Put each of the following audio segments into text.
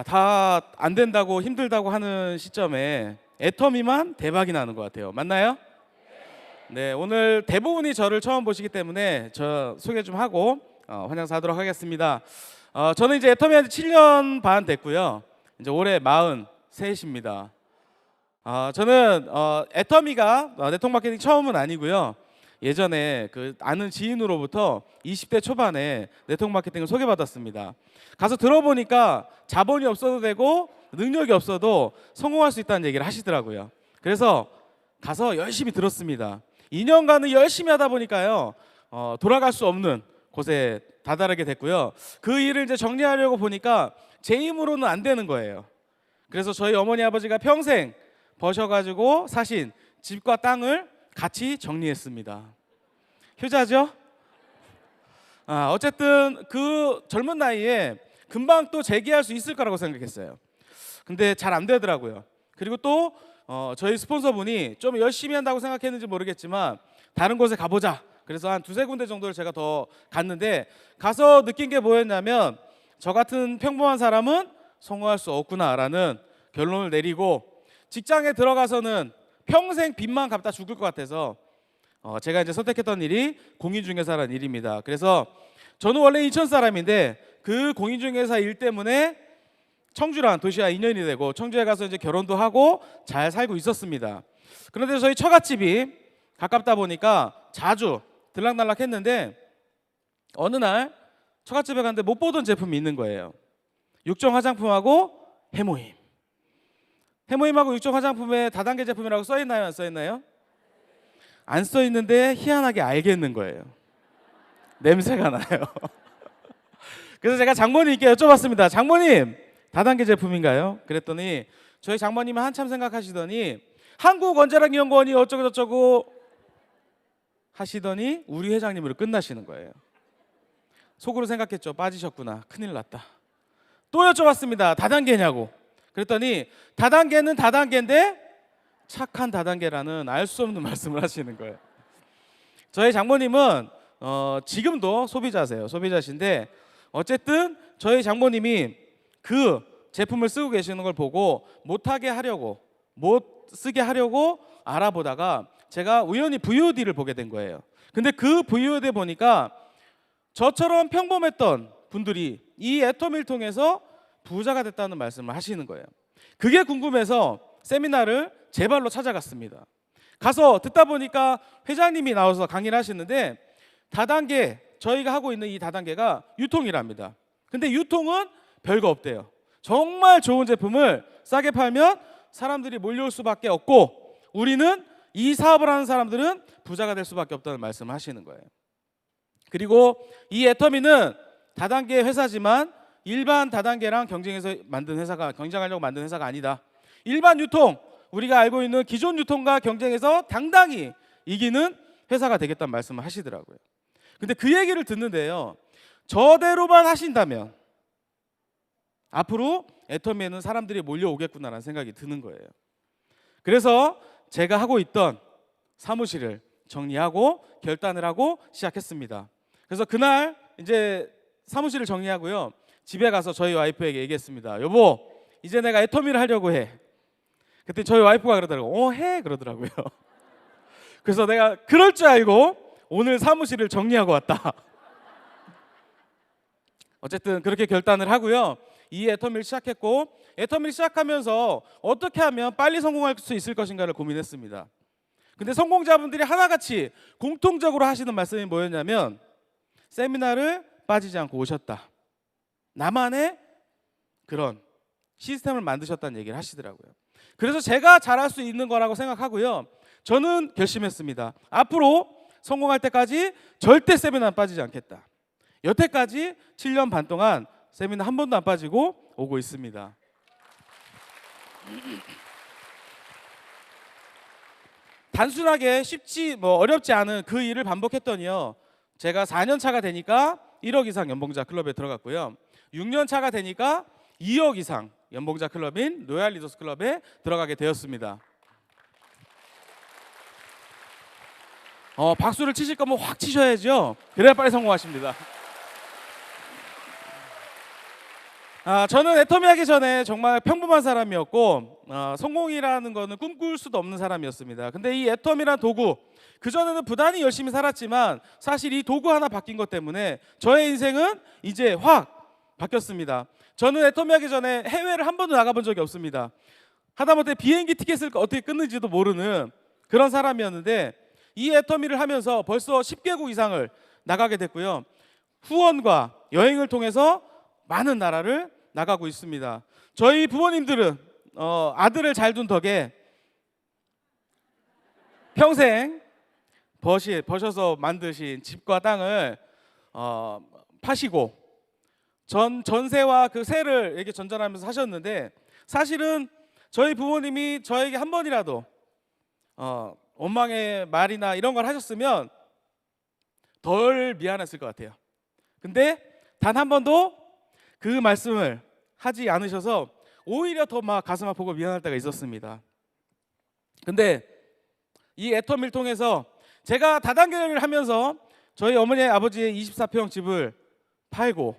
다 안 된다고 힘들다고 하는 시점에 애터미만 대박이 나는 것 같아요. 맞나요? 네, 오늘 대부분이 저를 처음 보시기 때문에 저 소개 좀 하고 환영사 하도록 하겠습니다. 저는 이제 애터미 한 7년 반 됐고요. 이제 올해 43입니다. 저는 애터미가 네트워크 마케팅 처음은 아니고요. 예전에 그 아는 지인으로부터 20대 초반에 네트워크 마케팅을 소개받았습니다. 가서 들어보니까 자본이 없어도 되고 능력이 없어도 성공할 수 있다는 얘기를 하시더라고요. 그래서 가서 열심히 들었습니다. 2년간은 열심히 하다 보니까요, 돌아갈 수 없는 곳에 다다르게 됐고요. 그 일을 이제 정리하려고 보니까 제 힘으로는 안 되는 거예요. 그래서 저희 어머니 아버지가 평생 버셔가지고 사신 집과 땅을 같이 정리했습니다. 효자죠? 어쨌든 그 젊은 나이에 금방 또 재기할 수 있을 거라고 생각했어요. 근데 잘 안 되더라고요. 그리고 또 저희 스폰서분이 좀 열심히 한다고 생각했는지 모르겠지만 다른 곳에 가보자. 그래서 한 두세 군데 정도를 제가 더 갔는데, 가서 느낀 게 뭐였냐면 저 같은 평범한 사람은 성공할 수 없구나라는 결론을 내리고, 직장에 들어가서는 평생 빚만 갚다 죽을 것 같아서 제가 이제 선택했던 일이 공인중개사라는 일입니다. 그래서 저는 원래 인천 사람인데 그 공인중개사 일 때문에 청주랑 도시와 인연이 되고 청주에 가서 이제 결혼도 하고 잘 살고 있었습니다. 그런데 저희 처갓집이 가깝다 보니까 자주 들락날락 했는데, 어느 날 처갓집에 갔는데 못 보던 제품이 있는 거예요. 육정 화장품하고 해모임. 해모임하고 육정 화장품에 다단계 제품이라고 써있나요? 안 써있나요? 안 써있는데 희한하게 알겠는 거예요. 냄새가 나요. 그래서 제가 장모님께 여쭤봤습니다. 장모님, 다단계 제품인가요? 그랬더니 저희 장모님은 한참 생각하시더니 한국원자력연구원이 어쩌고 저쩌고 하시더니 우리 회장님으로 끝나시는 거예요. 속으로 생각했죠. 빠지셨구나. 큰일 났다. 또 여쭤봤습니다. 다단계냐고. 그랬더니 다단계는 다단계인데 착한 다단계라는 알 수 없는 말씀을 하시는 거예요. 저희 장모님은 지금도 소비자세요. 소비자신데 어쨌든 저희 장모님이 그 제품을 쓰고 계시는 걸 보고 못하게 하려고, 못 쓰게 하려고 알아보다가 제가 우연히 VOD를 보게 된 거예요. 근데 그 VOD 보니까 저처럼 평범했던 분들이 이 애터미를 통해서 부자가 됐다는 말씀을 하시는 거예요. 그게 궁금해서 세미나를 제 발로 찾아갔습니다. 가서 듣다 보니까 회장님이 나와서 강의를 하시는데, 다단계, 저희가 하고 있는 이 다단계가 유통이랍니다. 근데 유통은 별거 없대요. 정말 좋은 제품을 싸게 팔면 사람들이 몰려올 수밖에 없고, 우리는 이 사업을 하는 사람들은 부자가 될 수밖에 없다는 말씀을 하시는 거예요. 그리고 이 애터미는 다단계 회사지만 일반 다단계랑 경쟁해서 만든 회사가, 경쟁하려고 만든 회사가 아니다. 일반 유통, 우리가 알고 있는 기존 유통과 경쟁해서 당당히 이기는 회사가 되겠다는 말씀을 하시더라고요. 근데 그 얘기를 듣는데요, 저대로만 하신다면 앞으로 애터미에는 사람들이 몰려오겠구나라는 생각이 드는 거예요. 그래서 제가 하고 있던 사무실을 정리하고 결단을 하고 시작했습니다. 그래서 그날 이제 사무실을 정리하고요, 집에 가서 저희 와이프에게 얘기했습니다. 여보, 이제 내가 애터미를 하려고 해. 그때 저희 와이프가 그러더라고요. 해? 그러더라고요. 그래서 내가 그럴 줄 알고 오늘 사무실을 정리하고 왔다. 어쨌든 그렇게 결단을 하고요, 이 애터미를 시작했고, 애터미를 시작하면서 어떻게 하면 빨리 성공할 수 있을 것인가를 고민했습니다. 근데 성공자분들이 하나같이 공통적으로 하시는 말씀이 뭐였냐면, 세미나를 빠지지 않고 오셨다. 나만의 그런 시스템을 만드셨다는 얘기를 하시더라고요. 그래서 제가 잘할 수 있는 거라고 생각하고요, 저는 결심했습니다. 앞으로 성공할 때까지 절대 세미나 빠지지 않겠다. 여태까지 7년 반 동안 세미나 한 번도 안 빠지고 오고 있습니다. 단순하게 쉽지 어렵지 않은 그 일을 반복했더니요, 제가 4년 차가 되니까 1억 이상 연봉자 클럽에 들어갔고요, 6년 차가 되니까 2억 이상 연봉자 클럽인 로얄 리더스 클럽에 들어가게 되었습니다. 박수를 치실 거면 확 치셔야죠. 그래야 빨리 성공하십니다. 저는 애터미 하기 전에 정말 평범한 사람이었고 성공이라는 거는 꿈꿀 수도 없는 사람이었습니다. 근데 이 애터미란 도구, 그전에는 부단히 열심히 살았지만 사실 이 도구 하나 바뀐 것 때문에 저의 인생은 이제 확 바뀌었습니다. 저는 애터미 하기 전에 해외를 한 번도 나가본 적이 없습니다. 하다못해 비행기 티켓을 어떻게 끊는지도 모르는 그런 사람이었는데 이 애터미를 하면서 벌써 10개국 이상을 나가게 됐고요. 후원과 여행을 통해서 많은 나라를 나가고 있습니다. 저희 부모님들은 아들을 잘 둔 덕에 평생 버셔서 만드신 집과 땅을 파시고 전세와 그 세를 이렇게 전전하면서 사셨는데, 사실은 저희 부모님이 저에게 한 번이라도 원망의 말이나 이런 걸 하셨으면 덜 미안했을 것 같아요. 근데 단 한 번도 그 말씀을 하지 않으셔서 오히려 더 막 가슴 아프고 미안할 때가 있었습니다. 근데 이 애터미를 통해서 제가 다단계를 하면서 저희 어머니 아버지의 24평 집을 팔고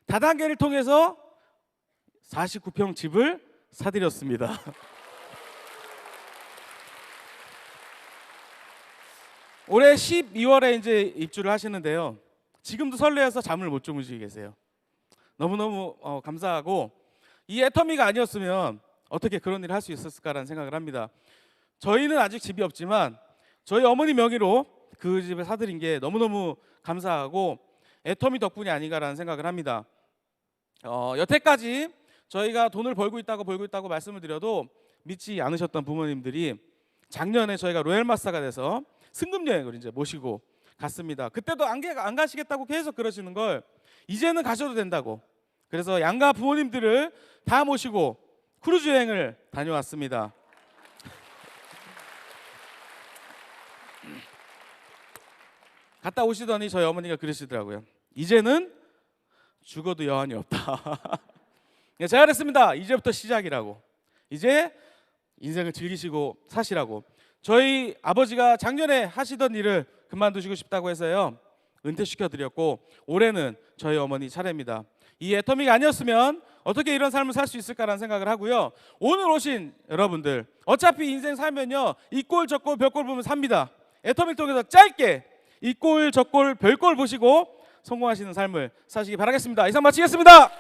다단계를 통해서 49평 집을 사드렸습니다. 올해 12월에 이제 입주를 하시는데요. 지금도 설레어서 잠을 못 주무시고 계세요. 너무너무 감사하고, 이 애터미가 아니었으면 어떻게 그런 일을 할 수 있었을까라는 생각을 합니다. 저희는 아직 집이 없지만 저희 어머니 명의로 그 집을 사드린 게 너무너무 감사하고 애터미 덕분이 아닌가라는 생각을 합니다. 여태까지 저희가 돈을 벌고 있다고 말씀을 드려도 믿지 않으셨던 부모님들이 작년에 저희가 로얄마사가 돼서 승급여행을 이제 모시고 갔습니다. 그때도 안 가시겠다고 계속 그러시는 걸 이제는 가셔도 된다고, 그래서 양가 부모님들을 다 모시고 크루즈 여행을 다녀왔습니다. 갔다 오시더니 저희 어머니가 그러시더라고요. 이제는 죽어도 여한이 없다. 제가 그랬습니다. 이제부터 시작이라고. 이제 인생을 즐기시고 사시라고. 저희 아버지가 작년에 하시던 일을 그만두시고 싶다고 해서요, 은퇴시켜드렸고 올해는 저희 어머니 차례입니다. 이 애터미가 아니었으면 어떻게 이런 삶을 살 수 있을까라는 생각을 하고요. 오늘 오신 여러분들, 어차피 인생 살면요 이 꼴 저 꼴 별 꼴 보면 삽니다. 애터미를 통해서 짧게 이 꼴 저 꼴 별 꼴 보시고 성공하시는 삶을 사시기 바라겠습니다. 이상 마치겠습니다.